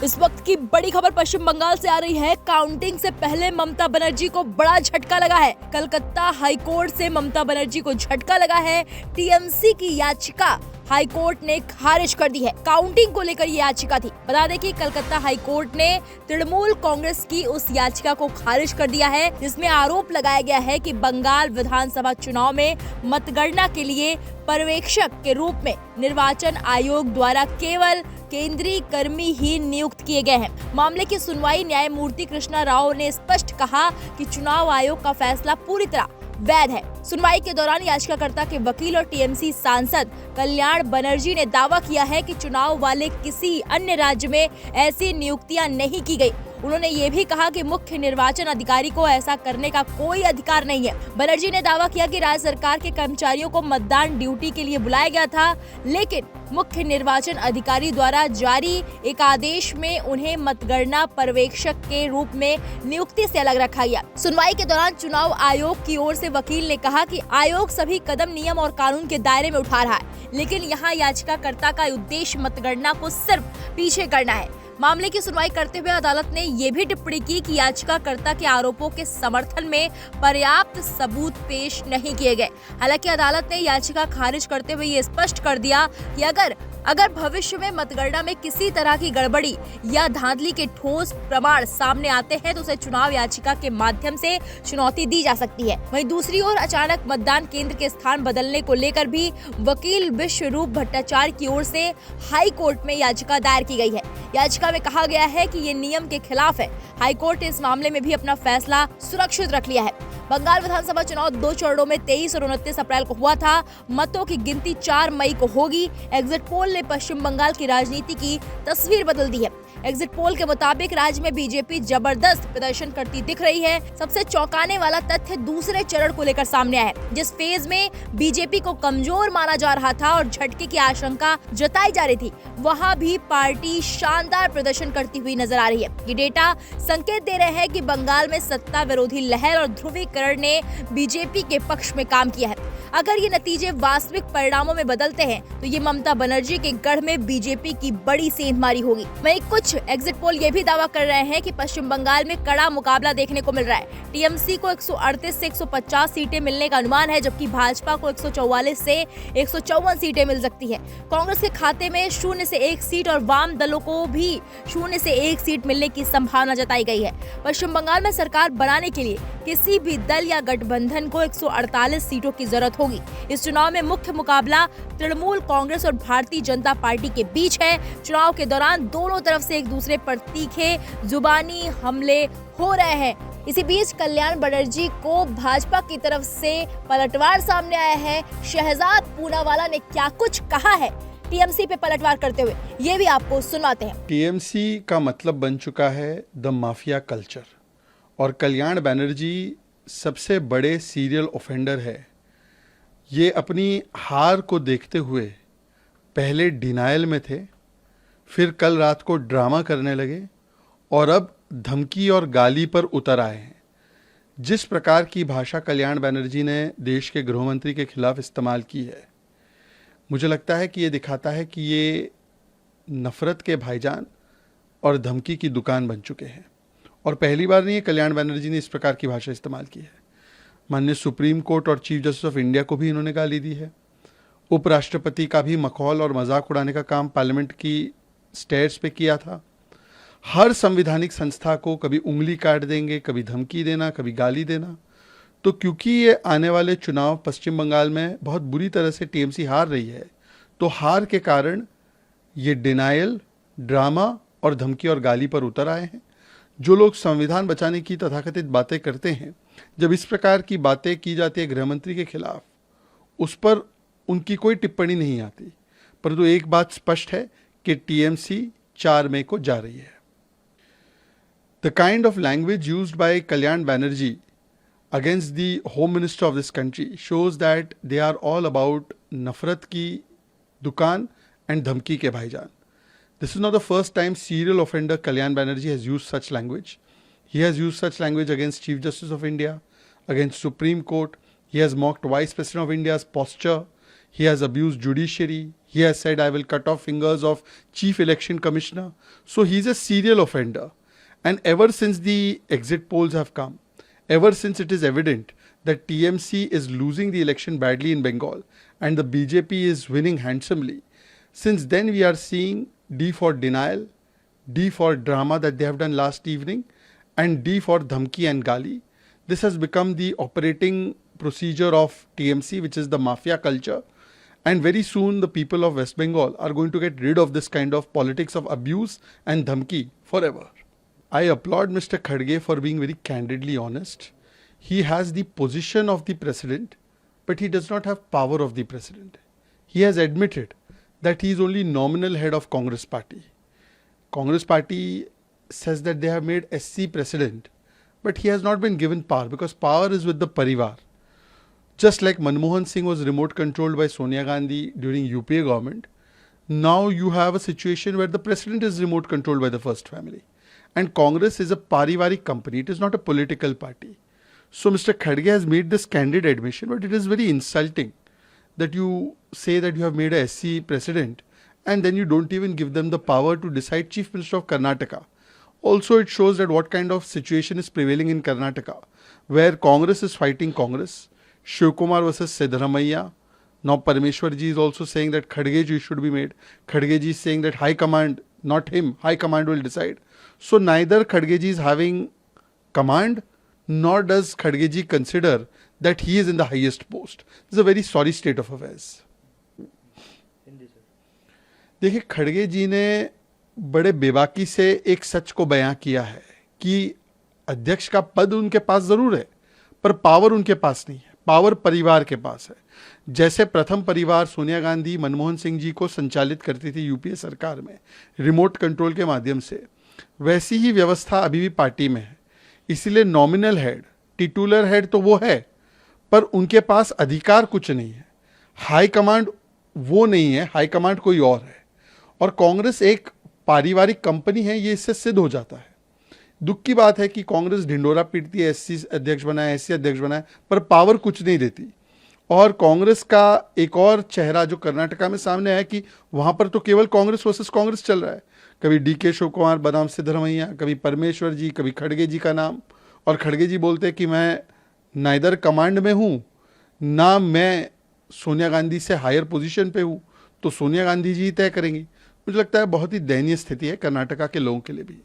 इस वक्त की बड़ी खबर पश्चिम बंगाल से आ रही है। काउंटिंग से पहले ममता बनर्जी को बड़ा झटका लगा है। कलकत्ता हाईकोर्ट से ममता बनर्जी को झटका लगा है। टीएमसी की याचिका हाईकोर्ट ने खारिज कर दी है। काउंटिंग को लेकर ये याचिका थी। बता दें कि कलकत्ता हाईकोर्ट ने तृणमूल कांग्रेस की उस याचिका को खारिज कर दिया है जिसमें आरोप लगाया गया है कि बंगाल विधानसभा चुनाव में मतगणना के लिए पर्यवेक्षक के रूप में निर्वाचन आयोग द्वारा केवल केंद्रीय कर्मी ही नियुक्त किए गए हैं। मामले की सुनवाई न्यायमूर्ति कृष्णा राव ने स्पष्ट कहा कि चुनाव आयोग का फैसला पूरी तरह वैध है। सुनवाई के दौरान याचिकाकर्ता के वकील और टीएमसी सांसद कल्याण बनर्जी ने दावा किया है कि चुनाव वाले किसी अन्य राज्य में ऐसी नियुक्तियां नहीं की गई। उन्होंने ये भी कहा कि मुख्य निर्वाचन अधिकारी को ऐसा करने का कोई अधिकार नहीं है। बनर्जी ने दावा किया कि राज्य सरकार के कर्मचारियों को मतदान ड्यूटी के लिए बुलाया गया था, लेकिन मुख्य निर्वाचन अधिकारी द्वारा जारी एक आदेश में उन्हें मतगणना पर्यवेक्षक के रूप में नियुक्ति से अलग रखा गया। सुनवाई के दौरान चुनाव आयोग की ओर से वकील ने कहा कि आयोग सभी कदम नियम और कानून के दायरे में उठा रहा है, लेकिन यहाँ याचिकाकर्ता का उद्देश्य मतगणना को सिर्फ पीछे करना है। मामले की सुनवाई करते हुए अदालत ने ये भी टिप्पणी की कि याचिकाकर्ता के आरोपों के समर्थन में पर्याप्त सबूत पेश नहीं किए गए। हालांकि अदालत ने याचिका खारिज करते हुए ये स्पष्ट कर दिया कि अगर भविष्य में मतगणना में किसी तरह की गड़बड़ी या धांधली के ठोस प्रमाण सामने आते हैं तो उसे चुनाव याचिका के माध्यम से चुनौती दी जा सकती है। वहीं दूसरी ओर अचानक मतदान केंद्र के स्थान बदलने को लेकर भी वकील विश्वरूप भट्टाचार्य की ओर से हाई कोर्ट में याचिका दायर की गई है। याचिका में कहा गया है कि ये नियम के खिलाफ है। हाईकोर्ट ने इस मामले में भी अपना फैसला सुरक्षित रख लिया है। बंगाल विधानसभा चुनाव 2 चरणों में 23 और 29 अप्रैल को हुआ था। मतों की गिनती 4 मई को होगी। एग्जिट पोल ने पश्चिम बंगाल की राजनीति की तस्वीर बदल दी है। एग्जिट पोल के मुताबिक राज्य में बीजेपी जबरदस्त प्रदर्शन करती दिख रही है। सबसे चौंकाने वाला तथ्य दूसरे चरण को लेकर सामने आया है, जिस फेज में बीजेपी को कमजोर माना जा रहा था और झटके की आशंका जताई जा रही थी, वहां भी पार्टी शानदार प्रदर्शन करती हुई नजर आ रही है। ये डेटा संकेत दे रहे हैं कि बंगाल में सत्ता विरोधी लहर और ध्रुवीकरण ने बीजेपी के पक्ष में काम किया है। अगर ये नतीजे वास्तविक परिणामों में बदलते हैं तो ये ममता बनर्जी के गढ़ में बीजेपी की बड़ी सेंधमारी होगी। वहीं कुछ एग्जिट पोल ये भी दावा कर रहे हैं कि पश्चिम बंगाल में कड़ा मुकाबला देखने को मिल रहा है। टीएमसी को 138 से 150 सीटें मिलने का अनुमान है, जबकि भाजपा को 144 से 154 सीटें मिल सकती है। कांग्रेस के खाते में 0 से 1 सीट और वाम दलों को भी 0 से 1 सीट मिलने की संभावना जताई गई है। पश्चिम बंगाल में सरकार बनाने के लिए किसी भी दल या गठबंधन को 148 सीटों की जरूरत होगी। इस चुनाव में मुख्य मुकाबला तृणमूल कांग्रेस और भारतीय जनता पार्टी के बीच है। चुनाव के दौरान दोनों तरफ से एक दूसरे पर तीखे जुबानी हमले हो रहे हैं। इसी बीच कल्याण बनर्जी को भाजपा की तरफ से पलटवार सामने आया है। शहजाद पूनावाला ने क्या कुछ कहा है टीएमसी पे पलटवार करते हुए, ये भी आपको सुनाते हैं। टीएमसी का मतलब बन चुका है द माफिया कल्चर, और कल्याण बनर्जी सबसे बड़े सीरियल ऑफेंडर है। ये अपनी हार को देखते हुए पहले डिनायल में थे, फिर कल रात को ड्रामा करने लगे और अब धमकी और गाली पर उतर आए हैं। जिस प्रकार की भाषा कल्याण बनर्जी ने देश के गृहमंत्री के खिलाफ इस्तेमाल की है, मुझे लगता है कि ये दिखाता है कि ये नफरत के भाईजान और धमकी की दुकान बन चुके हैं। और पहली बार नहीं है कल्याण बनर्जी ने इस प्रकार की भाषा इस्तेमाल की है। माननीय सुप्रीम कोर्ट और चीफ जस्टिस ऑफ इंडिया को भी इन्होंने गाली दी है। उपराष्ट्रपति का भी मखौल और मजाक उड़ाने का काम पार्लियामेंट की स्टेयर्स पे किया था। हर संवैधानिक संस्था को कभी उंगली काट देंगे, कभी धमकी देना, कभी गाली देना। तो क्योंकि ये आने वाले चुनाव पश्चिम बंगाल में बहुत बुरी तरह से टीएमसी हार रही है, तो हार के कारण ये डिनायल, ड्रामा और धमकी और गाली पर उतर आए हैं। जो लोग संविधान बचाने की तथाकथित बातें करते हैं, जब इस प्रकार की बातें की जाती है गृहमंत्री के खिलाफ, उस पर उनकी कोई टिप्पणी नहीं आती। परंतु एक बात स्पष्ट है कि टीएमसी 4 मई को जा रही है। The kind of language used by Kalyan Banerjee against the home minister of this country shows that they are all about नफरत की दुकान and धमकी के भाईजान। This is not the first time serial offender Kalyan Banerjee has used such language. He has used such language against Chief Justice of India, against Supreme Court. He has mocked Vice President of India's posture. He has abused judiciary. He has said, I will cut off fingers of Chief Election Commissioner. So he's a serial offender. And ever since the exit polls have come, ever since it is evident that TMC is losing the election badly in Bengal and the BJP is winning handsomely, since then we are seeing D for denial, D for drama that they have done last evening, and D for dhamki and gali. This has become the operating procedure of TMC, which is the mafia culture. And very soon the people of West Bengal are going to get rid of this kind of politics of abuse and dhamki forever. I applaud Mr. Khadge for being very candidly honest. He has the position of the president, but he does not have power of the president. He has admitted that he is only nominal head of Congress party. Congress party says that they have made SC president, but he has not been given power because power is with the Parivar. Just like Manmohan Singh was remote controlled by Sonia Gandhi during UPA government, now you have a situation where the president is remote controlled by the first family. And Congress is a parivarik company, it is not a political party. So Mr. Khadge has made this candid admission, but it is very insulting that you say that you have made a SC president and then you don't even give them the power to decide Chief Minister of Karnataka. Also, it shows that what kind of situation is prevailing in Karnataka, where Congress is fighting Congress, Shiv Kumar versus Siddaramaiah. Now Parameshwar ji is also saying that Khadge ji should be made. Khadge ji is saying that High Command, not him, High Command will decide. So neither Khadge ji is having command, nor does Khadge ji consider that he is in the highest post. This is a very sorry state of affairs. देखिए, खड़गे जी ने बड़े बेबाकी से एक सच को बयां किया है कि अध्यक्ष का पद उनके पास जरूर है, पर पावर उनके पास नहीं है. पावर परिवार के पास है. जैसे प्रथम परिवार सोनिया गांधी मनमोहन सिंह जी को संचालित करती थी यूपीए सरकार में रिमोट कंट्रोल के माध्यम से, वैसी ही व्यवस्था अभी भी पार्टी में है. इसीलिए नॉमिनल हेड, टिटुलर हेड तो वो है, पर उनके पास अधिकार कुछ नहीं है. हाई कमांड वो नहीं है, हाई कमांड कोई और है. और कांग्रेस एक पारिवारिक कंपनी है, ये इससे सिद्ध हो जाता है. दुख की बात है कि कांग्रेस ढिंडोरा पीटती है, एससी अध्यक्ष बनाए, एससी अध्यक्ष बनाए, पर पावर कुछ नहीं देती. और कांग्रेस का एक और चेहरा जो कर्नाटका में सामने आया कि वहां पर तो केवल कांग्रेस वर्सेस कांग्रेस चल रहा है. कभी डीके शिव कुमार बनाम सिद्धरमैया, कभी परमेश्वर जी, कभी खड़गे जी का नाम. और खड़गे जी बोलते हैं कि मैं नाइदर कमांड में हूँ ना मैं सोनिया गांधी से हायर पोजीशन पे हूँ, तो सोनिया गांधी जी तय करेंगी. मुझे लगता है बहुत ही दयनीय स्थिति है कर्नाटका के लोगों के लिए भी.